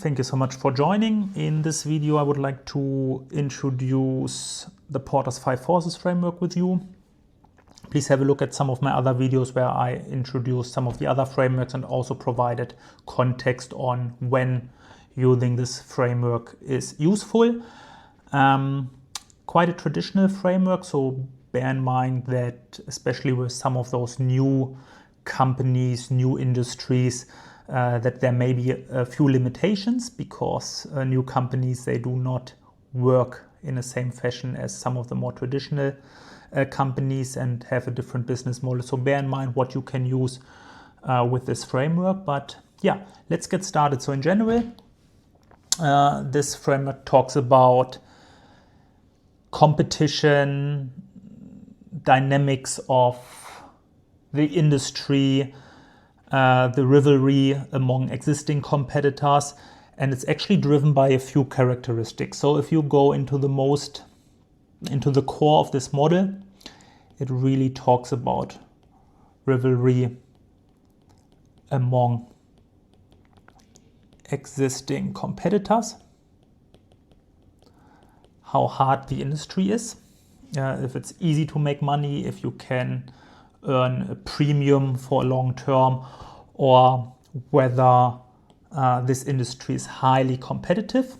thank you so much for joining. In this video, I would like to introduce the Porter's 5 Forces framework with you. Please have a look at some of my other videos where I introduced some of the other frameworks and also provided context on when using this framework is useful. Quite a traditional framework, so bear in mind that especially with some of those new companies, new industries, that there may be a few limitations because new companies, they do not work in the same fashion as some of the more traditional companies and have a different business model. So bear in mind what you can use with this framework. But yeah, let's get started. So in general, this framework talks about competition, dynamics of the industry, the rivalry among existing competitors, and it's actually driven by a few characteristics. So if you go into the core of this model, it really talks about rivalry among existing competitors, how hard the industry is, if it's easy to make money, if you can earn a premium for a long term, or whether this industry is highly competitive.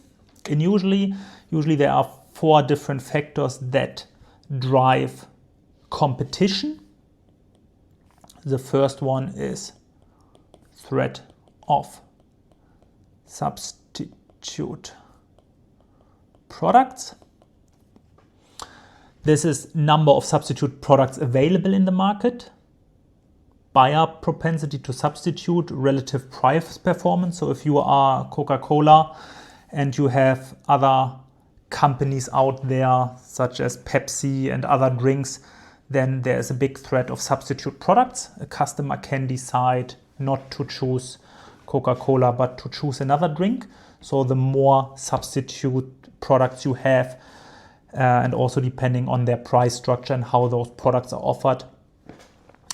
And usually there are 4 different factors that drive competition. The first one is threat of substitute products. This is number of substitute products available in the market, buyer propensity to substitute, relative price performance. So if you are Coca-Cola and you have other companies out there such as Pepsi and other drinks, then there is a big threat of substitute products. A customer can decide not to choose Coca-Cola but to choose another drink. So the more substitute products you have, and also depending on their price structure and how those products are offered,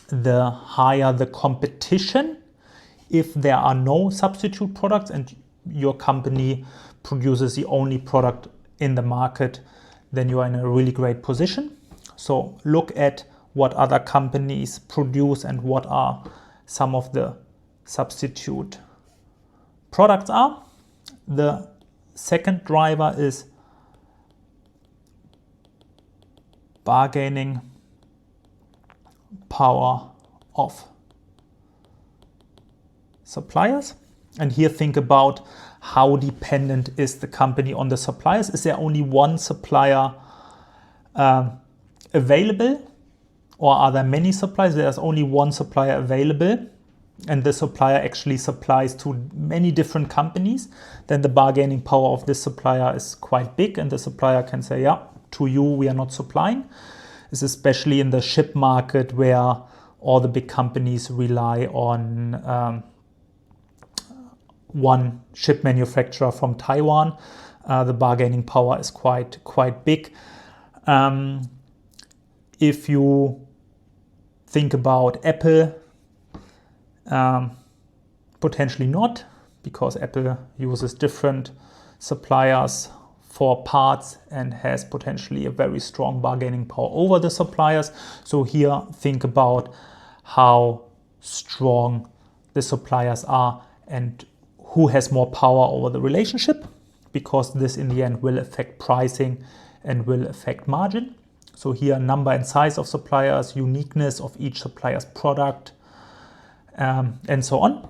the higher the competition. If there are no substitute products and your company produces the only product in the market, then you are in a really great position. So look at what other companies produce and what are some of the substitute products are. The second driver is bargaining power of suppliers. And here think about how dependent is the company on the suppliers. Is there only one supplier available, or are there many suppliers? There's only one supplier available and the supplier actually supplies to many different companies. Then the bargaining power of this supplier is quite big and the supplier can say, yeah, to you we are not supplying. It's especially in the ship market where all the big companies rely on one ship manufacturer from Taiwan. The bargaining power is quite big. If you think about Apple, potentially not, because Apple uses different suppliers for parts and has potentially a very strong bargaining power over the suppliers. So here think about how strong the suppliers are and who has more power over the relationship, because this in the end will affect pricing and will affect margin. So here number and size of suppliers, uniqueness of each supplier's product, and so on.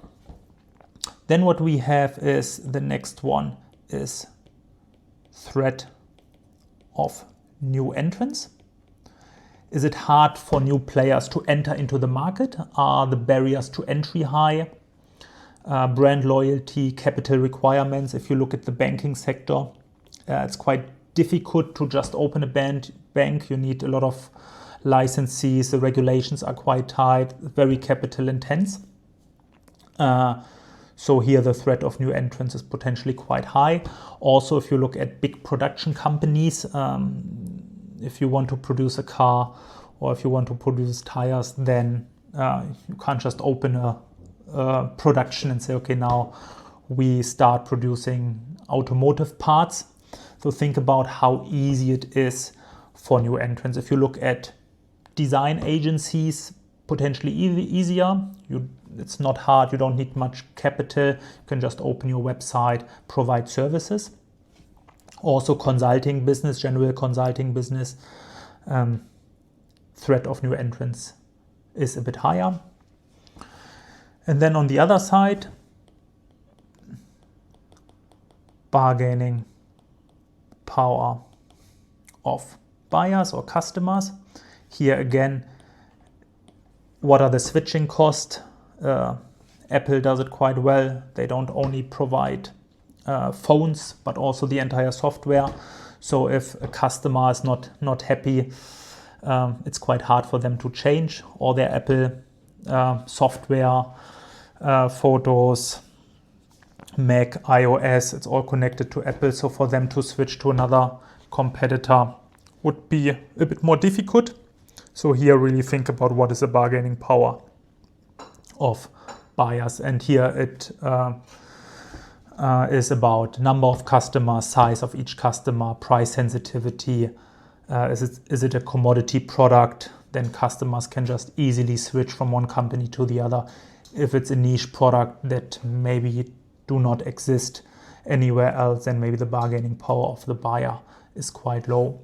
Then what we have is the next one is threat of new entrants. Is it hard for new players to enter into the market? Are the barriers to entry high? Brand loyalty, capital requirements. If you look at the banking sector, it's quite difficult to just open a bank. You need a lot of licenses. The regulations are quite tight, very capital intense. So here the threat of new entrants is potentially quite high. Also, if you look at big production companies, if you want to produce a car or if you want to produce tires, then you can't just open a production and say, okay, now we start producing automotive parts. So think about how easy it is for new entrants. If you look at design agencies, potentially easier. It's not hard. You don't need much capital. You can just open your website, provide services. Also consulting business, general consulting business, threat of new entrants is a bit higher. And then on the other side, bargaining power of buyers or customers. Here again, what are the switching costs? Apple does it quite well. They don't only provide phones, but also the entire software. So if a customer is not happy, it's quite hard for them to change all their Apple software, photos, Mac, iOS, it's all connected to Apple. So for them to switch to another competitor would be a bit more difficult. So here really think about what is the bargaining power of buyers. And here it is about number of customers, size of each customer, price sensitivity. Is it a commodity product? Then customers can just easily switch from one company to the other. If it's a niche product that maybe do not exist anywhere else, then maybe the bargaining power of the buyer is quite low.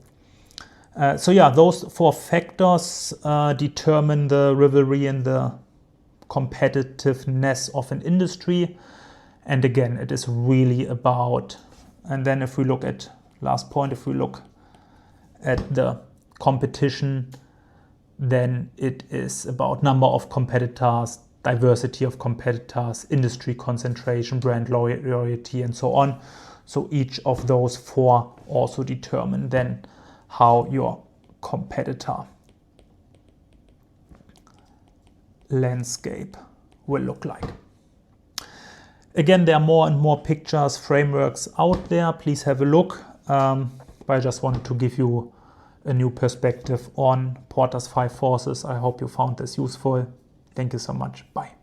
So yeah, those four factors determine the rivalry and the competitiveness of an industry. And again, it is really about, and then if we look at, last point, if we look at the competition, then it is about number of competitors, diversity of competitors, industry concentration, brand loyalty, and so on. So each of those four also determine then how your competitor landscape will look like. Again, there are more and more pictures, frameworks out there. Please have a look. But I just wanted to give you a new perspective on Porter's 5 forces. I hope you found this useful. Thank you so much. Bye.